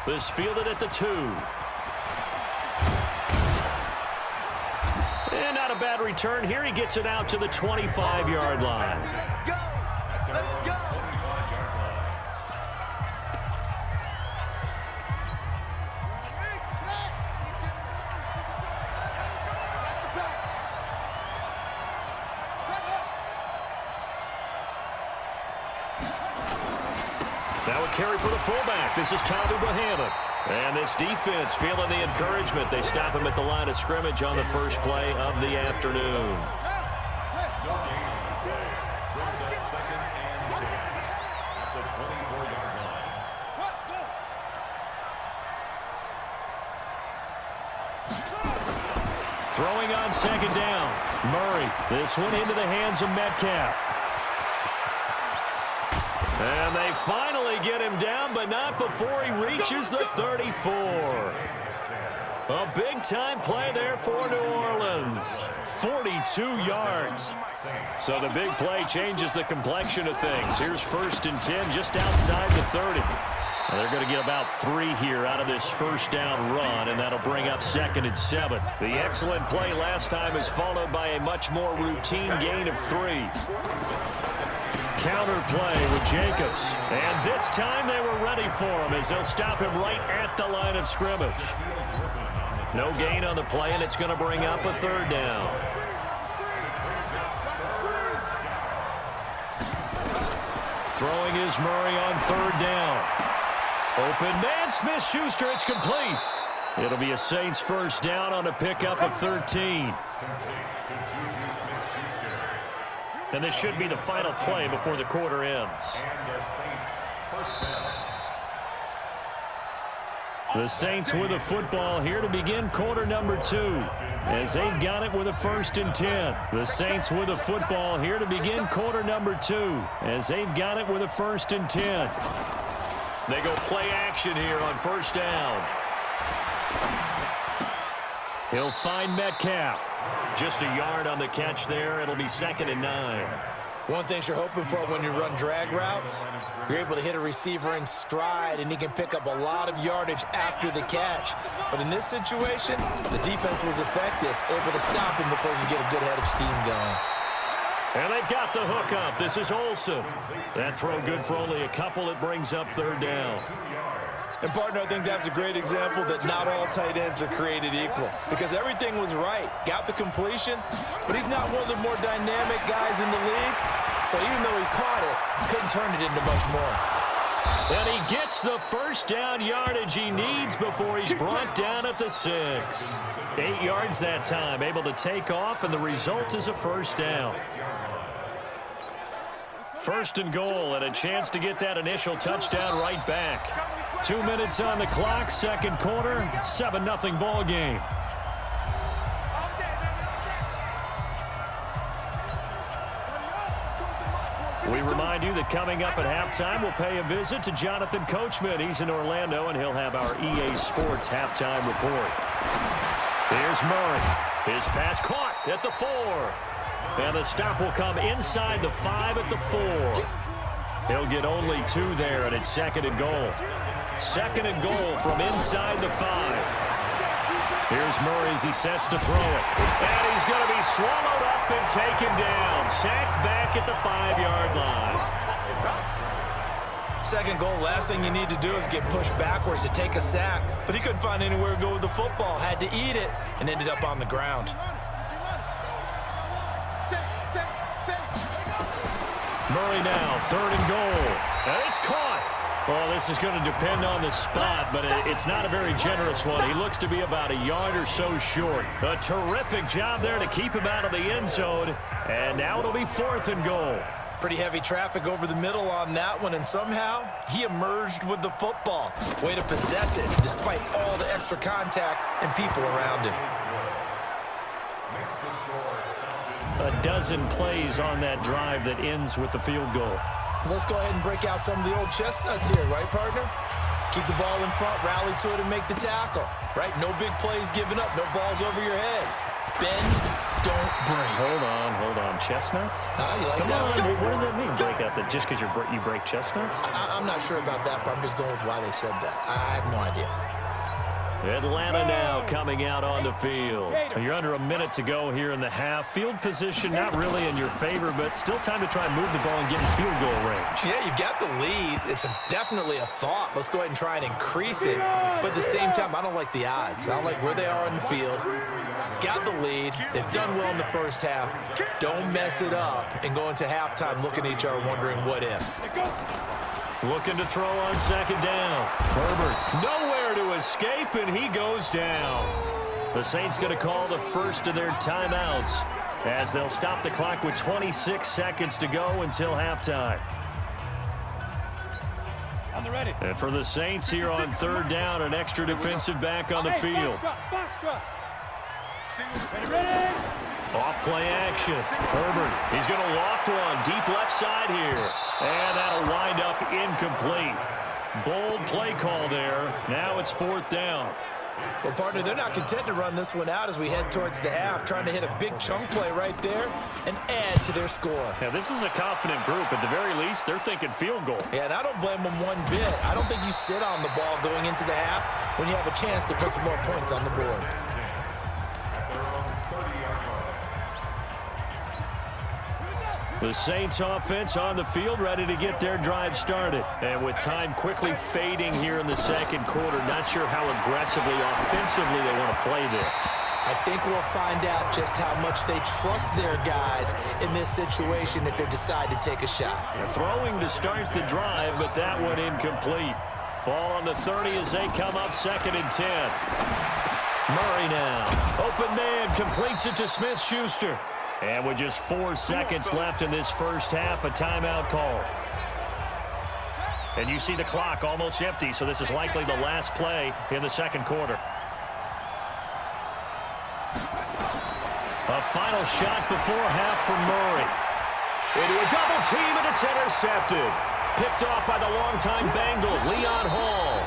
This fielded at the 2. And not a bad return here. He gets it out to the 25-yard line. Let's go. Now a carry for the fullback. This is Tommy Bohannon. And this defense feeling the encouragement. They stop him at the line of scrimmage on the first play of the afternoon. Throwing on second down. Murray. This one into the hands of Metcalf. And they finally get him down, but not before he reaches the 34. A big-time play there for New Orleans. 42 yards. So the big play changes the complexion of things. Here's 1st and 10 just outside the 30. And they're going to get about 3 here out of this first down run, and that'll bring up 2nd and 7. The excellent play last time is followed by a much more routine gain of 3. Counter play with Jacobs. And this time they were ready for him as they'll stop him right at the line of scrimmage. No gain on the play, and it's going to bring up a 3rd down. Throwing is Murray on 3rd down. Open man, Smith-Schuster, it's complete. It'll be a Saints first down on a pickup of 13. And this should be the final play before the quarter ends. The Saints with the football here to begin quarter number 2. As they've got it with a 1st and 10. The Saints with the football here to begin quarter number 2. As they've got it with a 1st and 10. They go play action here on 1st down. He'll find Metcalf. Just a yard on the catch there. It'll be 2nd and 9. One thing you're hoping for when you run drag routes, you're able to hit a receiver in stride, and he can pick up a lot of yardage after the catch. But in this situation, the defense was effective, able to stop him before you get a good head of steam going. And they've got the hook up. This is Olsen. That throw good for only a couple. It brings up 3rd down. And, partner, I think that's a great example that not all tight ends are created equal, because everything was right. Got the completion, but he's not one of the more dynamic guys in the league. So even though he caught it, he couldn't turn it into much more. And he gets the first down yardage he needs before he's brought down at the 6. 8 yards that time, able to take off, and the result is a first down. 1st and goal, and a chance to get that initial touchdown right back. 2 minutes on the clock, 2nd quarter, 7-0 ball game. We remind you that coming up at halftime, we'll pay a visit to Jonathan Coachman. He's in Orlando, and he'll have our EA Sports halftime report. Here's Murray. His pass caught at the 4. And the stop will come inside the 5 at the 4. He'll get only 2 there, and it's 2nd and goal. 2nd and goal from inside the 5. Here's Murray as he sets to throw it. And he's going to be swallowed up and taken down. Sacked back at the 5-yard line. 2nd goal, last thing you need to do is get pushed backwards to take a sack. But he couldn't find anywhere to go with the football. Had to eat it and ended up on the ground. Murray now, 3rd and goal. And it's caught. Well, this is going to depend on the spot, but it's not a very generous one. He looks to be about a yard or so short. A terrific job there to keep him out of the end zone. And now it'll be 4th and goal. Pretty heavy traffic over the middle on that one, and somehow he emerged with the football. Way to possess it, despite all the extra contact and people around him. A dozen plays on that drive that ends with the field goal. Let's go ahead and break out some of the old chestnuts here, right, partner? Keep the ball in front, rally to it, and make the tackle, right? No big plays given up, no balls over your head. Bend, don't break. Hold on. Chestnuts? You like Come that on, one? what does that mean, break out? That just because you break chestnuts? I'm not sure about that, but I'm just going with why they said that. I have no idea. Atlanta now coming out on the field. You're under a minute to go here in the half. Field position not really in your favor, but still time to try and move the ball and get in field goal range. Yeah, you've got the lead. It's definitely a thought. Let's go ahead and try and increase it. But at the same time, I don't like the odds. I don't like where they are in the field. Got the lead. They've done well in the first half. Don't mess it up and go into halftime looking at each other wondering what if. Looking to throw on second down. Herbert nowhere to escape, and he goes down. The Saints going to call the first of their timeouts as they'll stop the clock with 26 seconds to go until halftime. On the ready. And for the Saints here on third down, an extra defensive back on the field. Ready. Off play action. Herbert, he's going to loft one deep left side here. And that'll wind up incomplete. Bold play call there. Now it's fourth down. Well, partner, they're not content to run this one out as we head towards the half, trying to hit a big chunk play right there and add to their score. Now, this is a confident group. At the very least, they're thinking field goal. Yeah, and I don't blame them one bit. I don't think you sit on the ball going into the half when you have a chance to put some more points on the board. The Saints offense on the field, ready to get their drive started. And with time quickly fading here in the second quarter, not sure how aggressively, offensively they want to play this. I think we'll find out just how much they trust their guys in this situation if they decide to take a shot. They're throwing to start the drive, but that one incomplete. Ball on the 30 as they come up second and 10. Murray now. Open man completes it to Smith-Schuster. And with just 4 seconds left in this first half, a timeout call. And you see the clock almost empty, so this is likely the last play in the second quarter. A final shot before half from Murray. Into a double team, and it's intercepted. Picked off by the longtime Bengal, Leon Hall.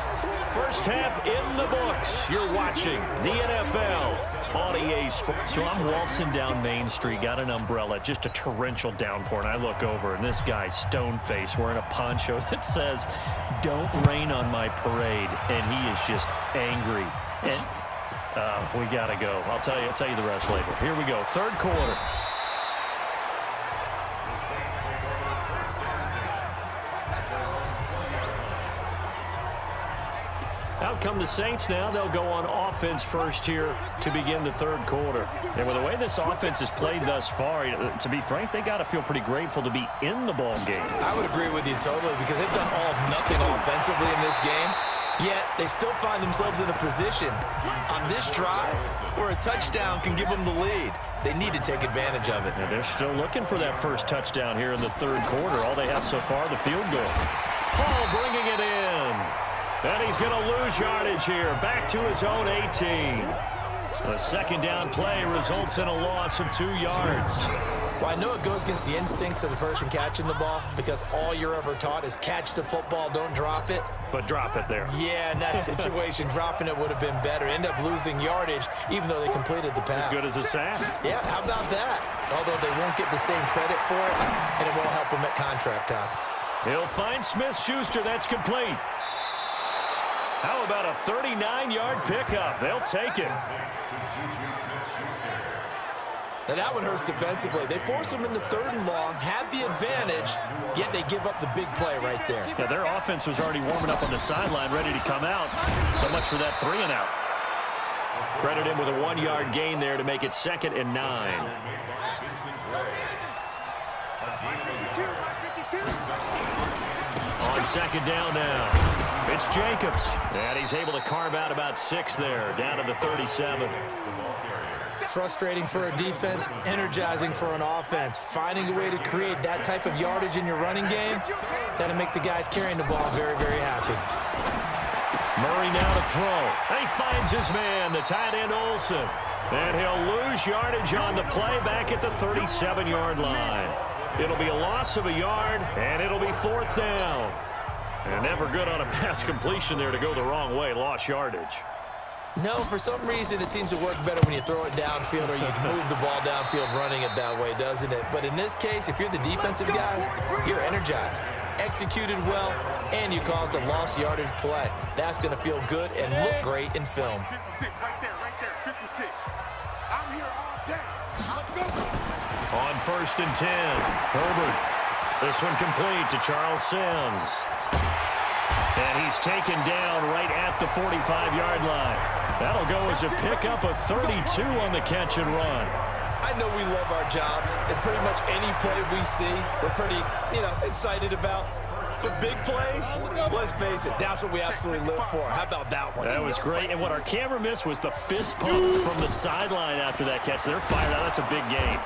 First half in the books. You're watching the NFL on EA Sports. So I'm waltzing down Main Street, got an umbrella, just a torrential downpour, and I look over, and this guy's stone-faced wearing a poncho that says, "Don't rain on my parade," and he is just angry. And we got to go. I'll tell you the rest later. Here we go, third quarter. Out come the Saints now. They'll go on offense first here to begin the third quarter. And with the way this offense has played thus far, to be frank, they got to feel pretty grateful to be in the ball game. I would agree with you totally because they've done all of nothing offensively in this game, yet they still find themselves in a position on this drive where a touchdown can give them the lead. They need to take advantage of it. And they're still looking for that first touchdown here in the third quarter. All they have so far, the field goal. Paul bringing it in. And he's going to lose yardage here, back to his own 18. The second down play results in a loss of 2 yards. Well, I know it goes against the instincts of the person catching the ball because all you're ever taught is catch the football, don't drop it. But drop it there. Yeah, in that situation, dropping it would have been better. End up losing yardage even though they completed the pass. As good as a sack. Yeah, how about that? Although they won't get the same credit for it, and it won't help them at contract time. He'll find Smith-Schuster. That's complete. How about a 39-yard pickup? They'll take it. Now that one hurts defensively. They force them into third and long, have the advantage, yet they give up the big play right there. Yeah, their offense was already warming up on the sideline, ready to come out. So much for that 3 and out. Credit him with a 1-yard gain there to make it 2nd and 9. On second down now. It's Jacobs. And he's able to carve out about 6 there, down to the 37. Frustrating for a defense, energizing for an offense. Finding a way to create that type of yardage in your running game, that'll make the guys carrying the ball very, very happy. Murray now to throw. And he finds his man, the tight end Olsen. And he'll lose yardage on the play back at the 37-yard line. It'll be a loss of a yard, and it'll be 4th down. And never good on a pass completion there to go the wrong way. Lost yardage. No, for some reason, it seems to work better when you throw it downfield or you can move the ball downfield running it that way, doesn't it? But in this case, if you're the defensive guys, you're energized, executed well, and you caused a lost yardage play. That's going to feel good and look great in film. 56, right there, 56. I'm here all day. Let's go. On 1st and 10, Herbert. This one complete to Charles Sims. And he's taken down right at the 45-yard line. That'll go as a pickup of 32 on the catch and run. I know we love our jobs, and pretty much any play we see, we're pretty, excited about. But big plays, let's face it, that's what we absolutely live for. How about that one? That was great. And what our camera missed was the fist pump from the sideline after that catch. They're fired out. That's a big gain.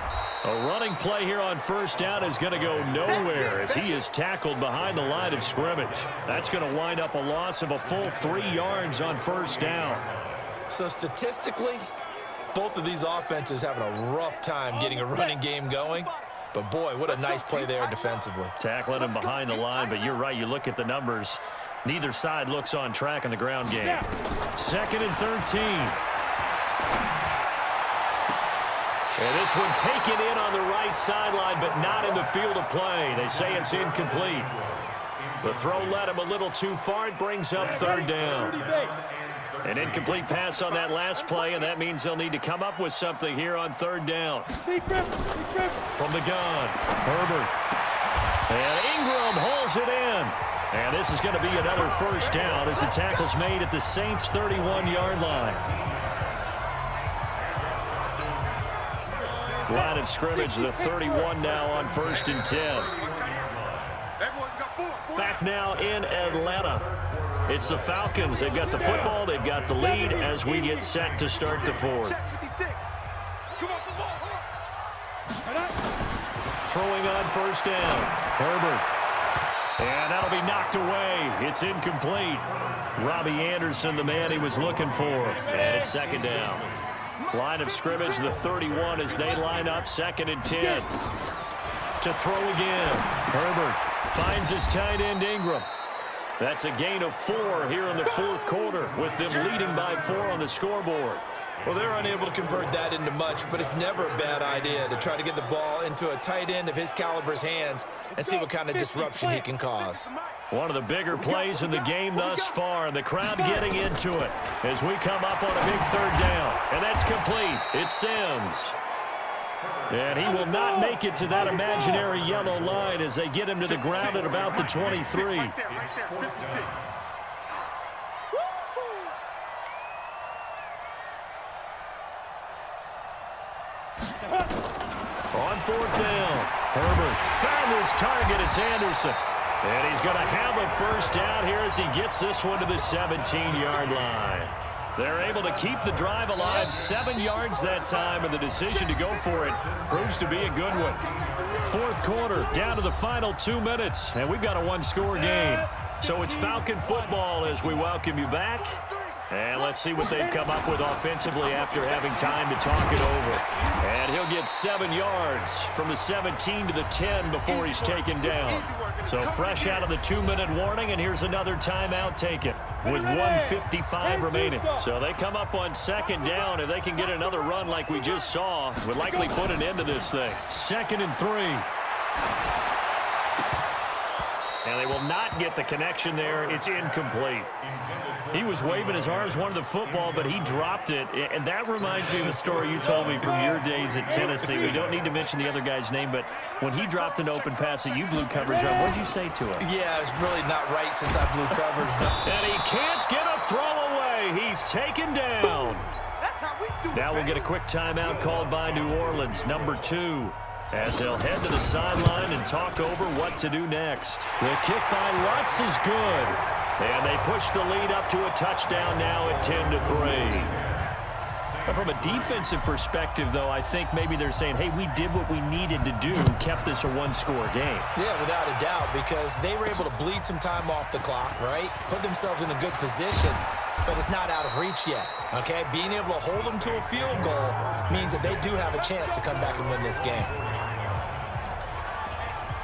A running play here on 1st down is going to go nowhere as he is tackled behind the line of scrimmage. That's going to wind up a loss of a full 3 yards on 1st down. So statistically, both of these offenses having a rough time getting a running game going. But, boy, what a nice play there defensively. Tackling him behind the line, but you're right. You look at the numbers. Neither side looks on track in the ground game. 2nd and 13. And this one taken in on the right sideline, but not in the field of play. They say it's incomplete. The throw led him a little too far. It brings up 3rd down. An incomplete pass on that last play, and that means they'll need to come up with something here on 3rd down. From the gun, Herbert. And Ingram holds it in. And this is going to be another 1st down as the tackle's made at the Saints' 31-yard line. Line of scrimmage, the 31 now on 1st and 10. Back now in Atlanta. It's the Falcons. They've got the football. They've got the lead as we get set to start the 4th. Throwing on 1st down. Herbert. And that'll be knocked away. It's incomplete. Robbie Anderson, the man he was looking for. And it's 2nd down. Line of scrimmage, the 31 as they line up 2nd and 10. To throw again. Herbert finds his tight end Ingram. That's a gain of 4 here in the 4th quarter with them leading by 4 on the scoreboard. Well, they're unable to convert that into much, but it's never a bad idea to try to get the ball into a tight end of his caliber's hands and see what kind of disruption he can cause. One of the bigger plays in the game thus far, and the crowd getting into it as we come up on a big 3rd down. And that's complete. It's Sims. And he will not make it to that imaginary yellow line as they get him to the ground at about the 23. On 4th down, Herbert found his target. It's Anderson. And he's going to have a 1st down here as he gets this one to the 17-yard line. They're able to keep the drive alive 7 yards that time, and the decision to go for it proves to be a good one. 4th quarter, down to the final 2 minutes, and we've got a 1-score game. So it's Falcon football as we welcome you back. And let's see what they've come up with offensively after having time to talk it over. And he'll get 7 yards from the 17 to the 10 before he's taken down. So fresh out of the 2-minute warning, and here's another timeout taken with 1:55 remaining. So they come up on 2nd down. If they can get another run like we just saw, would likely put an end to this thing. 2nd and 3. And they will not get the connection there. It's incomplete. He was waving his arms, wanted the football, but he dropped it. And that reminds me of a story you told me from your days at Tennessee. We don't need to mention the other guy's name, but when he dropped an open pass that you blew coverage on, what did you say to him? Yeah, it's really not right since I blew coverage. But and he can't get a throw away. He's taken down. Now we'll get a quick timeout called by New Orleans, number 2. As they'll head to the sideline and talk over what to do next. The kick by Lutz is good. And they push the lead up to a touchdown now at 10-3. From a defensive perspective, though, I think maybe they're saying, hey, we did what we needed to do, kept this a 1-score game. Yeah, without a doubt, because they were able to bleed some time off the clock, right? Put themselves in a good position, but it's not out of reach yet, okay? Being able to hold them to a field goal means that they do have a chance to come back and win this game.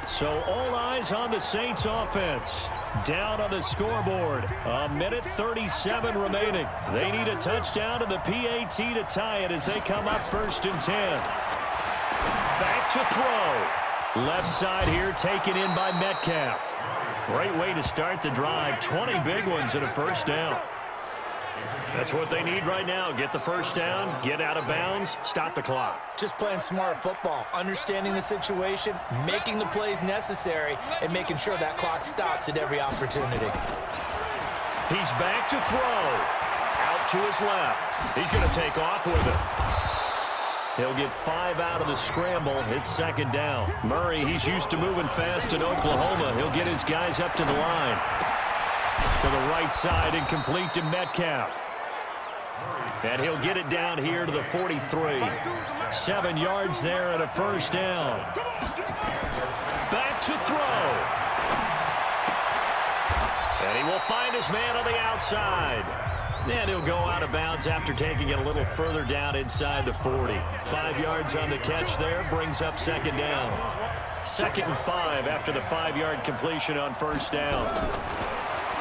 So all eyes on the Saints offense. down on the scoreboard. A minute 37 remaining. They need a touchdown and the PAT to tie it as they come up 1st and 10. Back to throw. Left side here taken in by Metcalf. Great way to start the drive. 20 big ones and a first down. That's what they need right now. Get the first down, get out of bounds, stop the clock. Just playing smart football, understanding the situation, making the plays necessary, and making sure that clock stops at every opportunity. He's back to throw. Out to his left. He's going to take off with it. He'll get 5 out of the scramble. It's 2nd down. Murray, he's used to moving fast in Oklahoma. He'll get his guys up to the line. To the right side and complete to Metcalf. And he'll get it down here to the 43. 7 yards there and a first down. Back to throw. And he will find his man on the outside. And he'll go out of bounds after taking it a little further down inside the 40. 5 yards on the catch there, brings up 2nd down. 2nd and 5 after the 5-yard completion on first down.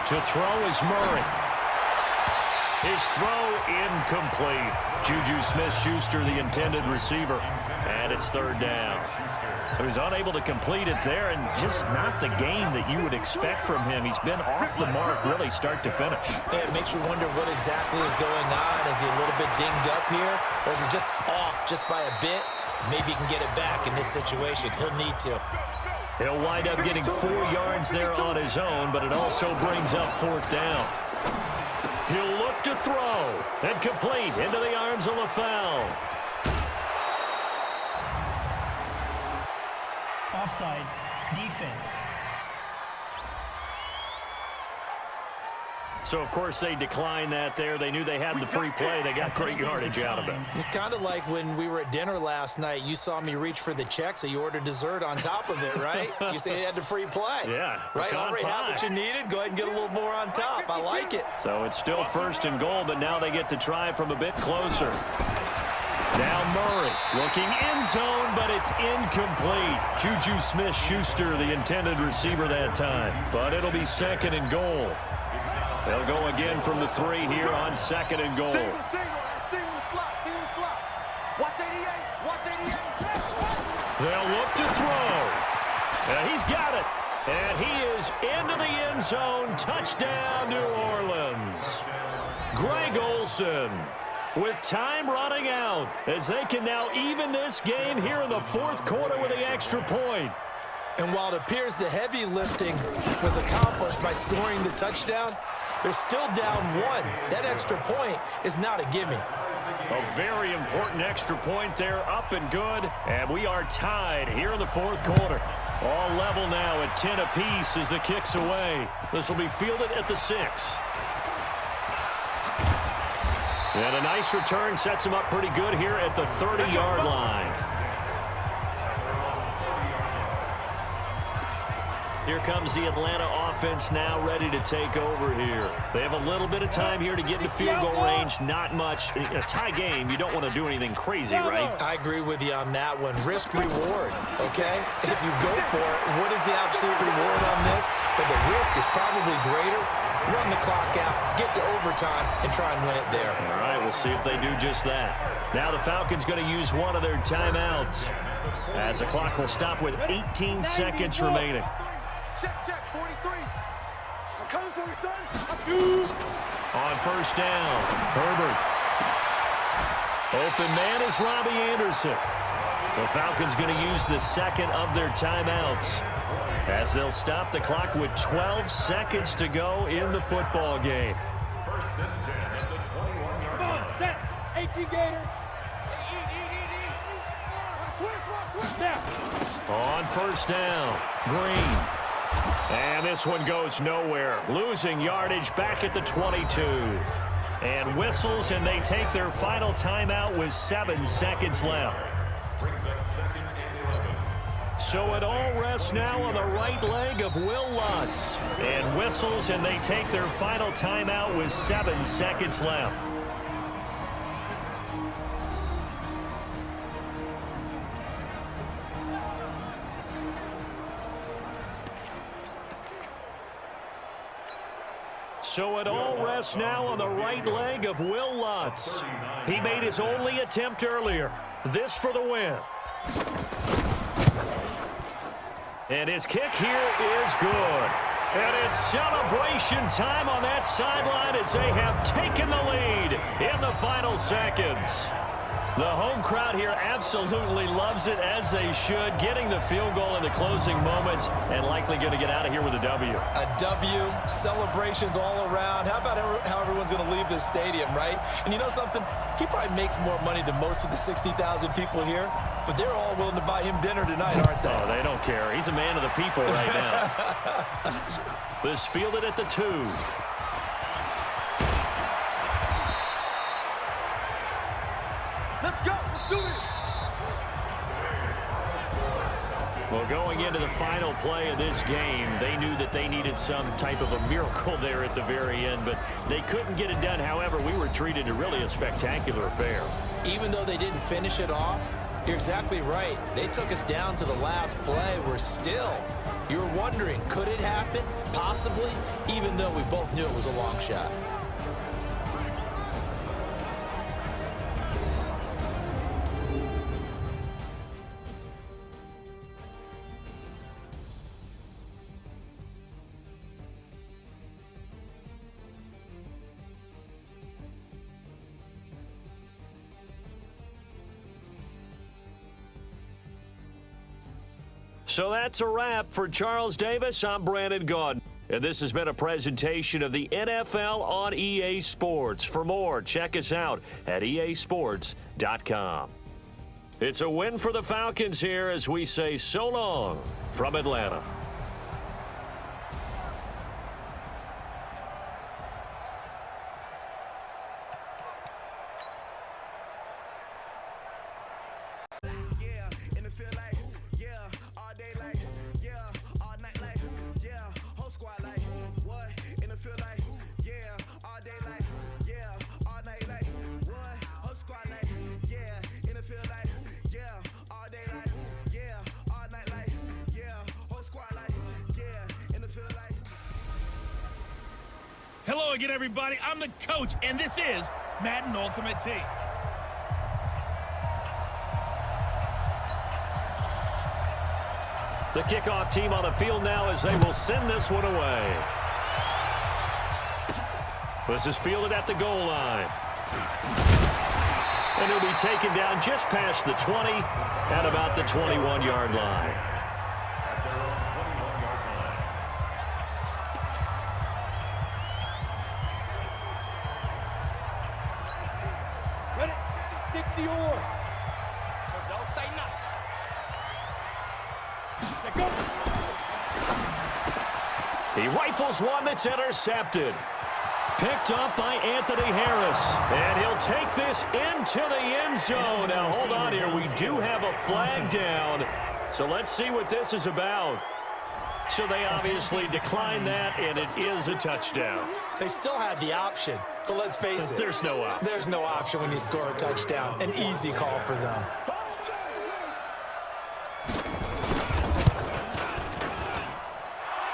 To throw is Murray. His throw incomplete. Juju Smith-Schuster, the intended receiver. And it's 3rd down. So he's unable to complete it there, and just not the game that you would expect from him. He's been off the mark really start to finish. Yeah, it makes you wonder what exactly is going on. Is he a little bit dinged up here, or is he just off just by a bit? Maybe he can get it back in this situation. He'll need to. He'll wind up getting 4 yards there on his own, but it also brings up 4th down. He'll look to throw and complete into the arms of LaFell. Offside, defense. So, of course, they declined that there. They knew they had the free play. They got great yardage out of it. It's kind of like when we were at dinner last night. You saw me reach for the check, so you ordered dessert on top of it, right? You said you had the free play. Yeah. Right? Already have what you needed. Go ahead and get a little more on top. I like it. So it's still 1st and goal, but now they get to try from a bit closer. Now Murray looking end zone, but it's incomplete. Juju Smith-Schuster, the intended receiver that time. But it'll be 2nd and goal. They'll go again from the 3 here on 2nd and goal. Single slot. Watch 88. They'll look to throw. And he's got it. And he is into the end zone. Touchdown, New Orleans. Greg Olsen with time running out as they can now even this game here in the 4th quarter with the extra point. And while it appears the heavy lifting was accomplished by scoring the touchdown, they're still down 1. That extra point is not a gimme. A very important extra point there, up and good. And we are tied here in the 4th quarter. All level now at 10 apiece as the kick's away. This will be fielded at the 6. And a nice return sets him up pretty good here at the 30-yard line. Here comes the Atlanta offense now ready to take over here. They have a little bit of time here to get into field goal range. Not much. In a tie game, you don't want to do anything crazy, right? I agree with you on that one. Risk reward, okay? If you go for it, what is the absolute reward on this? But the risk is probably greater. Run the clock out, get to overtime, and try and win it there. All right, we'll see if they do just that. Now the Falcons going to use one of their timeouts as the clock will stop with 18 seconds remaining. Check, 43. I'm coming for you, son. On first down, Herbert. Open man is Robbie Anderson. The Falcons going to use the 2nd of their timeouts as they'll stop the clock with 12 seconds to go in the football game. First and 10 at the 21-yard line. Come on, set. AT Gator. On first down, Green. And this one goes nowhere. Losing yardage back at the 22. And whistles, and they take their final timeout with 7 seconds left. Brings up 2nd and 11. So it all rests now on the right leg of Will Lutz. And whistles, and they take their final timeout with 7 seconds left. So it all rests now on the right leg of Will Lutz. He made his only attempt earlier. This for the win. And his kick here is good. And it's celebration time on that sideline as they have taken the lead in the final seconds. The home crowd here absolutely loves it, as they should, getting the field goal in the closing moments and likely going to get out of here with a W. A W, celebrations all around. How about how everyone's going to leave this stadium, right? And you know something? He probably makes more money than most of the 60,000 people here, but they're all willing to buy him dinner tonight, aren't they? Oh, they don't care. He's a man of the people right now. This fielded at the 2. Let's go. Let's do this. Well, going into the final play of this game, they knew that they needed some type of a miracle there at the very end, but they couldn't get it done. However, we were treated to really a spectacular affair. Even though they didn't finish it off, you're exactly right. They took us down to the last play. You were wondering, could it happen? Possibly, even though we both knew it was a long shot. So that's a wrap for Charles Davis. I'm Brandon Gaudin, and this has been a presentation of the NFL on EA Sports. For more, check us out at easports.com. It's a win for the Falcons here as we say so long from Atlanta. Hello again, everybody. I'm the coach, and this is Madden Ultimate Team. The kickoff team on the field now as they will send this one away. This is fielded at the goal line. And it'll be taken down just past the 20 at about the 21-yard line. Ready? 60 or. So don't say nothing. Go. He rifles one that's intercepted. Picked up by Anthony Harris. And he'll take this into the end zone. Now, hold on here. We do have a flag down. So let's see what this is about. So they obviously declined that, and it is a touchdown. They still had the option, but let's face it. There's no option. There's no option when you score a touchdown. An easy call for them.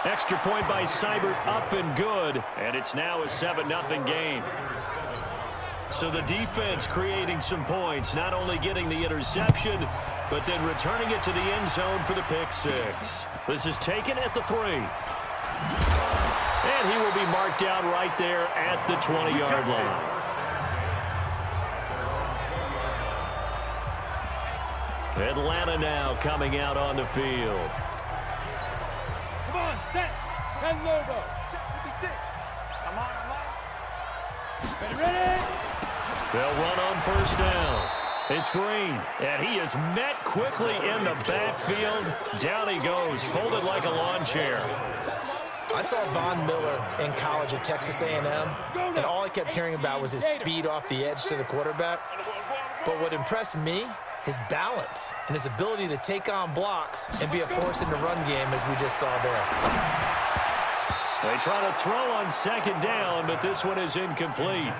Extra point by Seibert, up and good. And it's now a 7-0 game. So the defense creating some points, not only getting the interception, but then returning it to the end zone for the pick six. This is taken at the 3. And he will be marked down right there at the 20-yard line. Atlanta now coming out on the field. Come on, set. 10 logo. Set 56. Come on. Ready? They'll run on first down. It's Green, and he is met quickly in the backfield. Down he goes, folded like a lawn chair. I saw Von Miller in college at Texas A&M, and all I kept hearing about was his speed off the edge to the quarterback. But what impressed me, his balance and his ability to take on blocks and be a force in the run game, as we just saw there. They try to throw on second down, but this one is incomplete.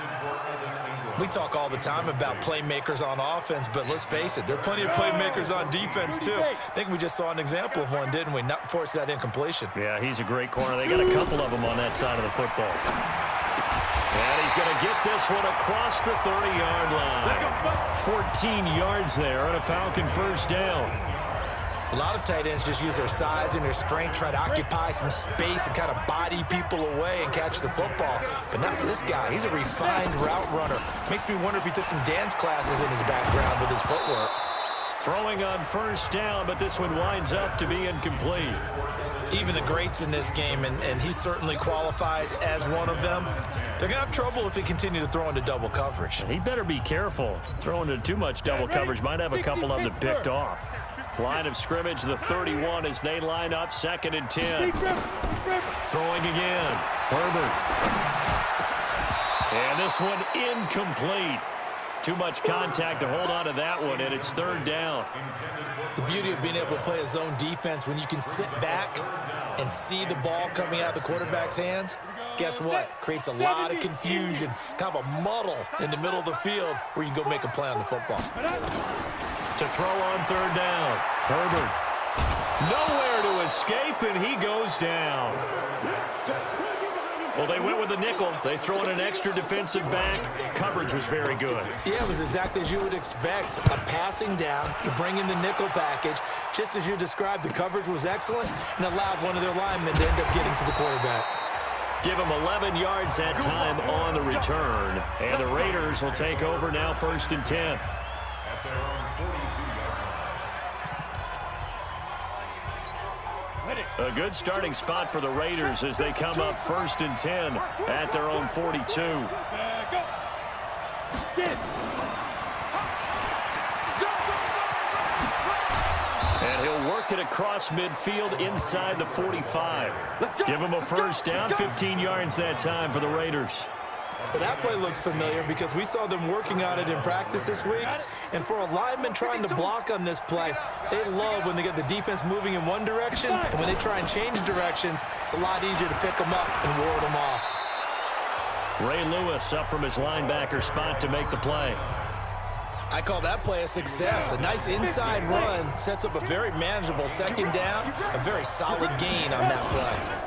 We talk all the time about playmakers on offense, but let's face it, there are plenty of playmakers on defense, too. I think we just saw an example of one, didn't we? Not force that incompletion. Yeah, he's a great corner. They got a couple of them on that side of the football. And he's going to get this one across the 30-yard line. 14 yards there and a Falcon first down. A lot of tight ends just use their size and their strength, try to occupy some space and kind of body people away and catch the football. But not this guy. He's a refined route runner. Makes me wonder if he took some dance classes in his background with his footwork. Throwing on first down, but this one winds up to be incomplete. Even the greats in this game, and he certainly qualifies as one of them, they're going to have trouble if they continue to throw into double coverage. He better be careful. Throwing into too much double coverage might have a couple of them picked off. Line of scrimmage, the 31 as they line up, 2nd and 10. Throwing again. Herbert. And this one incomplete. Too much contact to hold on to that one, and it's 3rd down. The beauty of being able to play a zone defense when you can sit back and see the ball coming out of the quarterback's hands, guess what? Creates a lot of confusion, kind of a muddle in the middle of the field where you can go make a play on the football. To throw on 3rd down. Herbert. Nowhere to escape, and he goes down. Well, they went with the nickel. They throw in an extra defensive back. Coverage was very good. Yeah, it was exactly as you would expect. A passing down, you bring in the nickel package. Just as you described, the coverage was excellent and allowed one of their linemen to end up getting to the quarterback. Give him 11 yards that time on the return. And the Raiders will take over now, 1st and 10. A good starting spot for the Raiders as they come up 1st and 10 at their own 42. And he'll work it across midfield inside the 45. Give him a first down, 15 yards that time for the Raiders. But that play looks familiar because we saw them working on it in practice this week. And for a lineman trying to block on this play, they love when they get the defense moving in one direction. And when they try and change directions, it's a lot easier to pick them up and ward them off. Ray Lewis up from his linebacker spot to make the play. I call that play a success. A nice inside run sets up a very manageable 2nd down. A very solid gain on that play.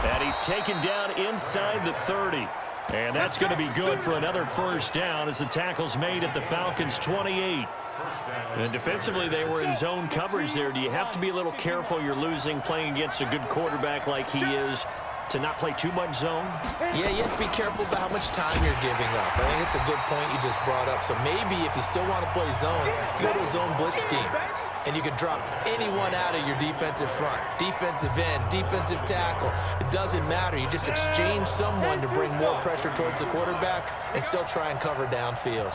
And he's taken down inside the 30. And that's going to be good for another first down as the tackle's made at the Falcons' 28. And defensively, they were in zone coverage there. Do you have to be a little careful? You're losing playing against a good quarterback like he is to not play too much zone? Yeah, you have to be careful about how much time you're giving up. I think it's a good point you just brought up. So maybe if you still want to play zone, you go to a zone blitz scheme. And you can drop anyone out of your defensive front, defensive end, defensive tackle. It doesn't matter. You just exchange someone to bring more pressure towards the quarterback and still try and cover downfield.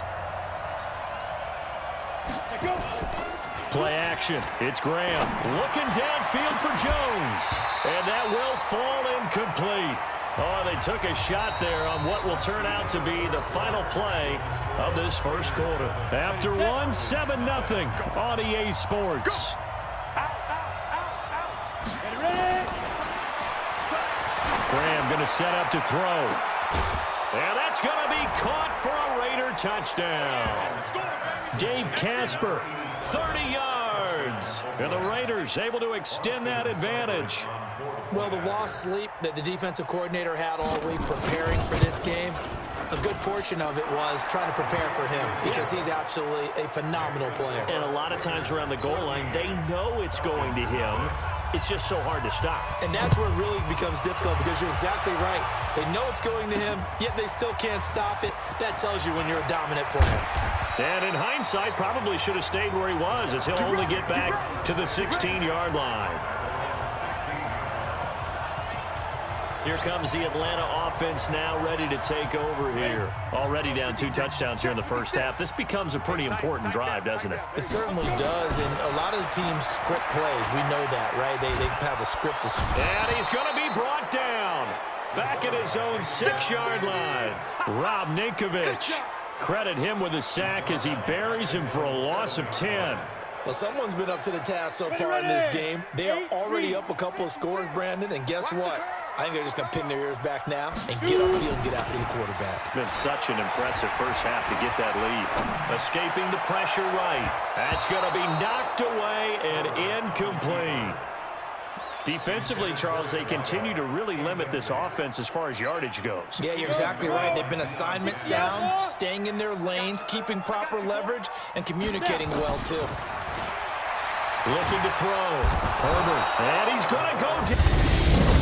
Play action. It's Graham looking downfield for Jones. And that will fall incomplete. Oh, they took a shot there on what will turn out to be the final play of this first quarter. After one, 7-0 on EA Sports. Graham going to set up to throw. And that's going to be caught for a Raider touchdown. Dave Casper, 30 yards. And the Raiders able to extend that advantage. Well, the lost sleep that the defensive coordinator had all week preparing for this game, a good portion of it was trying to prepare for him because he's absolutely a phenomenal player. And a lot of times around the goal line, they know it's going to him. It's just so hard to stop. And that's where it really becomes difficult because you're exactly right. They know it's going to him, yet they still can't stop it. That tells you when you're a dominant player. And in hindsight, probably should have stayed where he was as he'll only get back to the 16-yard line. Here comes the Atlanta offense now ready to take over here. Already down 2 touchdowns here in the first half. This becomes a pretty important drive, doesn't it? It certainly does, and a lot of the teams script plays. We know that, right? They have a script to script. And he's going to be brought down. Back at his own 6-yard line. Rob Ninkovich. Credit him with a sack as he buries him for a loss of 10. Well, someone's been up to the task so far in this game. They are already up a couple of scores, Brandon, and guess what? I think they're just going to pin their ears back now and get upfield and get after the quarterback. Been such an impressive first half to get that lead. Escaping the pressure right. That's going to be knocked away and incomplete. Defensively, Charles, they continue to really limit this offense as far as yardage goes. Yeah, you're exactly right. They've been assignment sound, staying in their lanes, keeping proper leverage, and communicating well, too. Looking to throw. Herbert. And he's going to go down.